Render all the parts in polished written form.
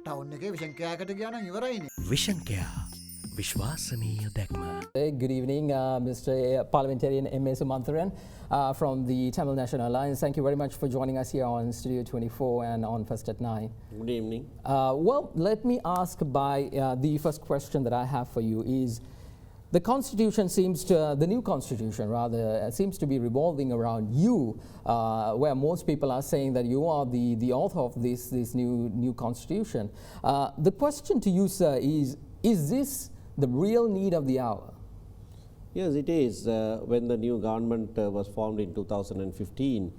Town එකේ vision කෑකට ගියා නම් ඉවරයිනේ. විෂන්කයා විශ්වාසනීය දැක්ම. Good evening, Mr. Parliamentarian MP Sumanthiran from the Tamil National Alliance. Thank you very much for joining us here on Studio 24 and on First at 9. Good evening. Well, let me ask the first question that I have for you is, the constitution the new constitution rather, seems to be revolving around you, where most people are saying that you are the author of this new constitution. The question to you, sir, is this the real need of the hour? Yes, it is. When the new government was formed in 2015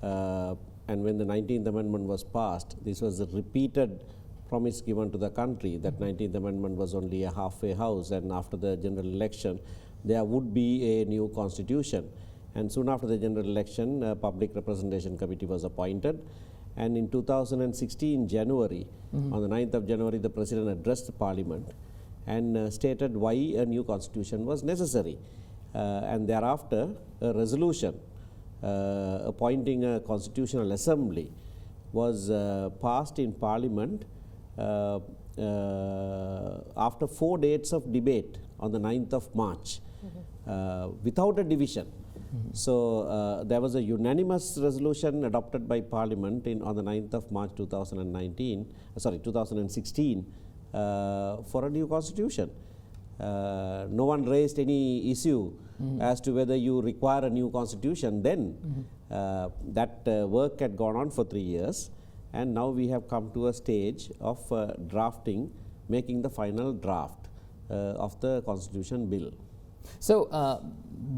and when the 19th Amendment was passed, this was a repeated promise given to the country that 19th Amendment was only a halfway house, and after the general election there would be a new constitution. And soon after the general election, a public representation committee was appointed, and in 2016 January, on the 9th of January, the President addressed the Parliament and stated why a new constitution was necessary, and thereafter a resolution appointing a constitutional assembly was passed in Parliament after 4 days of debate on the 9th of March without a division. So there was a unanimous resolution adopted by Parliament on the 9th of March 2016 for a new constitution. No one raised any issue as to whether you require a new constitution then. That work had gone on for 3 years, and now we have come to a stage of drafting, making the final draft of the constitution bill. So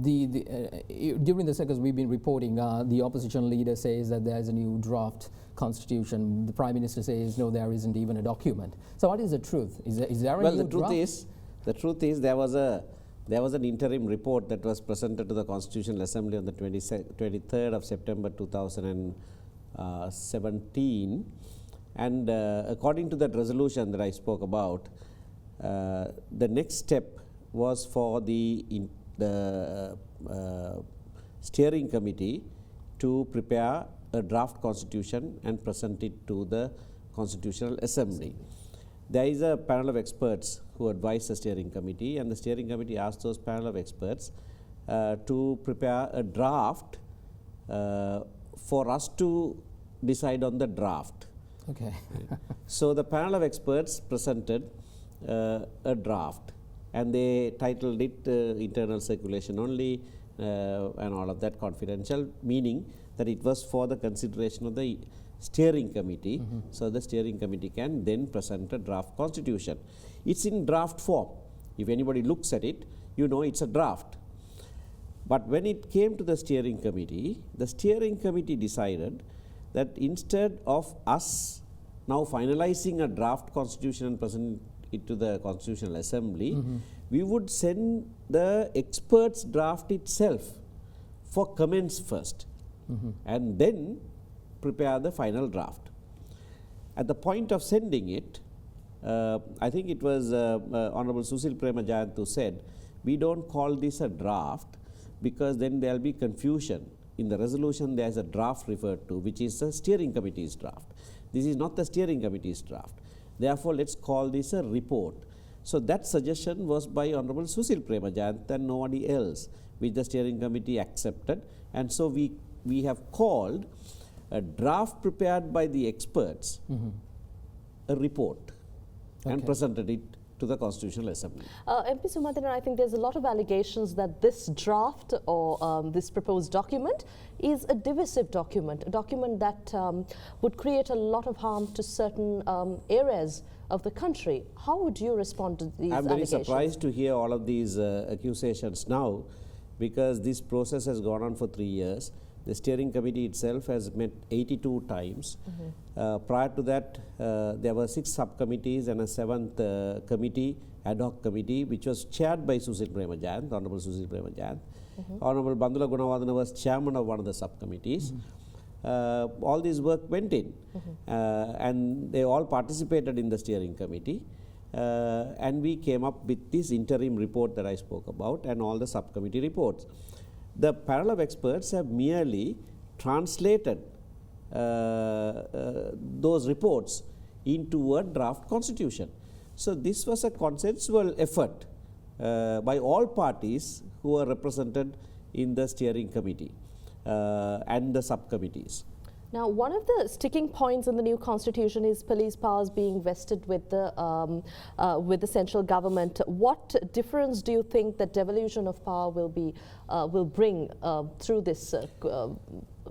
during the seconds we've been reporting, the opposition leader says that there is a new draft constitution. The Prime Minister says no, there isn't even a document. So what is the truth? Is there a new draft? The truth is there was an interim report that was presented to the Constitutional Assembly on the 23rd of September 2017, and according to that resolution that I spoke about, the next step was for the steering committee to prepare a draft constitution and present it to the Constitutional Assembly. There is a panel of experts who advise the steering committee, and the steering committee asked those panel of experts to prepare a draft for us to decide on the draft. Okay. So the panel of experts presented a draft, and they titled it internal circulation only and all of that, confidential, meaning that it was for the consideration of the steering committee, so the steering committee can then present a draft constitution. It's in draft form. If anybody looks at it, you know it's a draft. But when it came to the steering committee decided that instead of us now finalizing a draft constitution and presenting it to the Constitutional Assembly, we would send the experts' draft itself for comments first, and then prepare the final draft. At the point of sending it, I think it was Honorable Susil Premajayanth who said, we don't call this a draft because then there will be confusion. In the resolution there is a draft referred to, which is the steering committee's draft. This is not the steering committee's draft. Therefore, let's call this a report. So that suggestion was by Honorable Susil Premajayanth and nobody else, which the steering committee accepted, and so we have called a draft prepared by the experts a report and presented it to the Constitutional Assembly. MP Sumanthiran, I think there's a lot of allegations that this draft or this proposed document is a divisive document, a document that would create a lot of harm to certain areas of the country. How would you respond to these allegations? I'm very surprised to hear all of these accusations now, because this process has gone on for 3 years. The steering committee itself has met 82 times. Prior to that, there were 6 subcommittees and a 7th committee, ad hoc committee, which was chaired by Susil Premajayanth, Honorable Susil Premajayanth. Honorable Bandula Gunawardena was chairman of one of the subcommittees. All this work went in, and they all participated in the steering committee. And we came up with this interim report that I spoke about and all the subcommittee reports. The panel of experts have merely translated those reports into a draft constitution. So this was a consensual effort by all parties who are represented in the steering committee and the subcommittees. Now, one of the sticking points in the new constitution is police powers being vested with the central government. What difference do you think that devolution of power will bring through this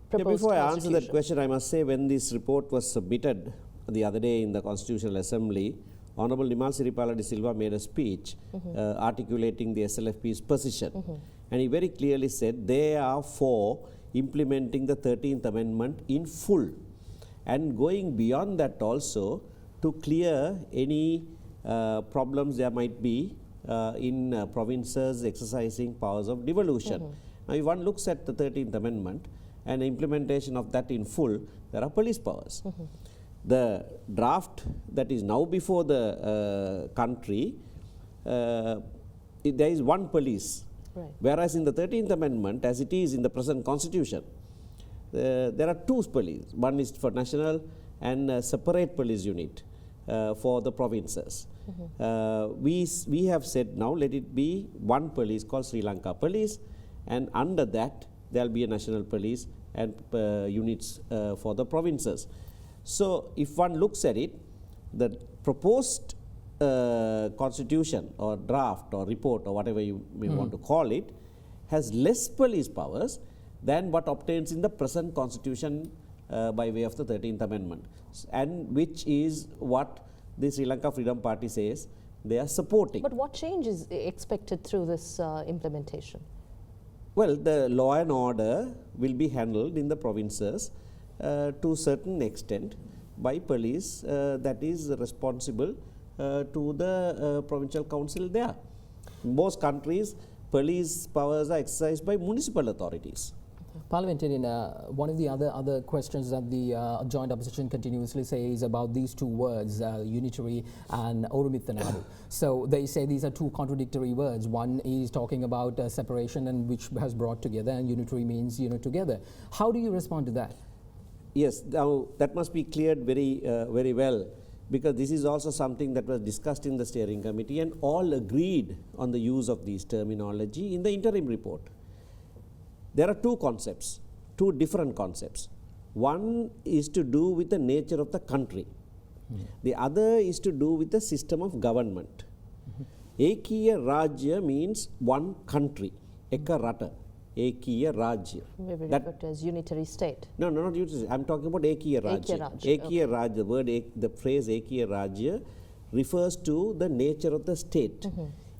proposed Before I answer constitution? that question, I must say when this report was submitted the other day in the Constitutional Assembly, Honorable Nimal Siripala de Silva made a speech articulating the SLFP's position, and he very clearly said they are for implementing the 13th Amendment in full and going beyond that also to clear any problems there might be in provinces exercising powers of devolution. Now, if one looks at the 13th Amendment and implementation of that in full, there are police powers. The draft that is now before the country, there is one police. Right. Whereas in the 13th Amendment, as it is in the present constitution, there are two police. One is for national and a separate police unit for the provinces. We have said now let it be one police called Sri Lanka Police, and under that there will be a national police and units for the provinces. So if one looks at it, the proposed constitution or draft or report or whatever you may want to call it has less police powers than what obtains in the present constitution by way of the 13th Amendment, and which is what the Sri Lanka Freedom Party says they are supporting. But what change is expected through this implementation? Well, the law and order will be handled in the provinces to a certain extent by police that is responsible to the provincial council there. In most countries, police powers are exercised by municipal authorities. Parliamentarian, one of the other questions that the joint opposition continuously say is about these two words, unitary and Orumittanadu. So they say these are two contradictory words. One is talking about separation, and which has brought together, and unitary means together. How do you respond to that? Yes, now that must be cleared very well, because this is also something that was discussed in the steering committee and all agreed on the use of these terminology in the interim report. There are two concepts, two different concepts. One is to do with the nature of the country. The other is to do with the system of government. Ekiya Rajya means one country, Eka Rata, Ekiya Rajya. Maybe referred to as unitary state. No, not unitary. I am talking about Ekiya Rajya. Ekiya Rajya, the word, the phrase Ekiya Rajya refers to the nature of the state.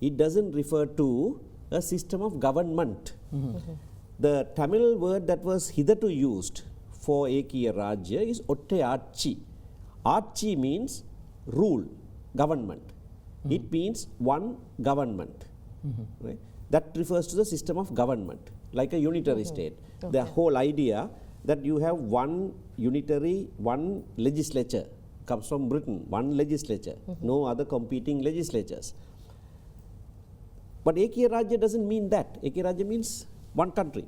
It doesn't refer to a system of government. The Tamil word that was hitherto used for Ekiya Rajya is Otte Archi means rule, government. It means one government. Right? That refers to the system of government, like a unitary state. Okay. The whole idea that you have one unitary, one legislature comes from Britain, one legislature, no other competing legislatures. But Ekiya Rajya doesn't mean that. Ekiya Rajya means one country.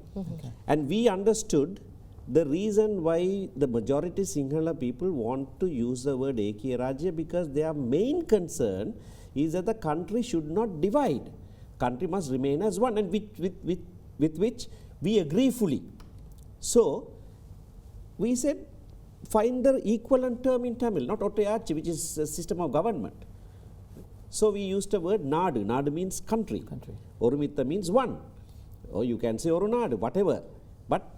And we understood the reason why the majority Sinhala people want to use the word Ekiya Rajya, because their main concern is that the country should not divide. Country must remain as one, and with which we agree fully. So we said find the equivalent term in Tamil, not Ottayachi, which is a system of government. So we used the word Nadu. Nadu means country. Orumitta means one. Or you can say Orunadu, whatever. But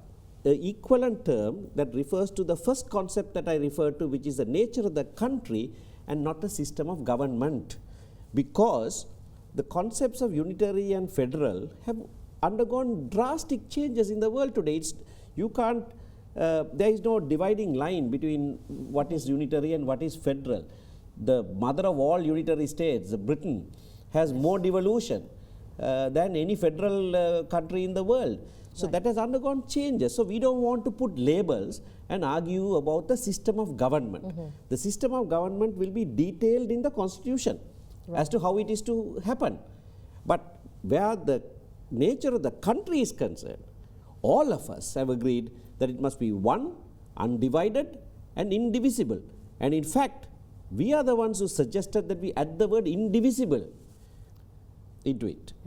the equivalent term that refers to the first concept that I referred to, which is the nature of the country and not a system of government. Because the concepts of unitary and federal have undergone drastic changes in the world today. You can't, there is no dividing line between what is unitary and what is federal. The mother of all unitary states, Britain, has more devolution than any federal country in the world. So that has undergone changes. So we don't want to put labels and argue about the system of government. The system of government will be detailed in the constitution as to how it is to happen. But where the nature of the country is concerned, all of us have agreed that it must be one, undivided and indivisible. And in fact, We are the ones who suggested that we add the word indivisible into it.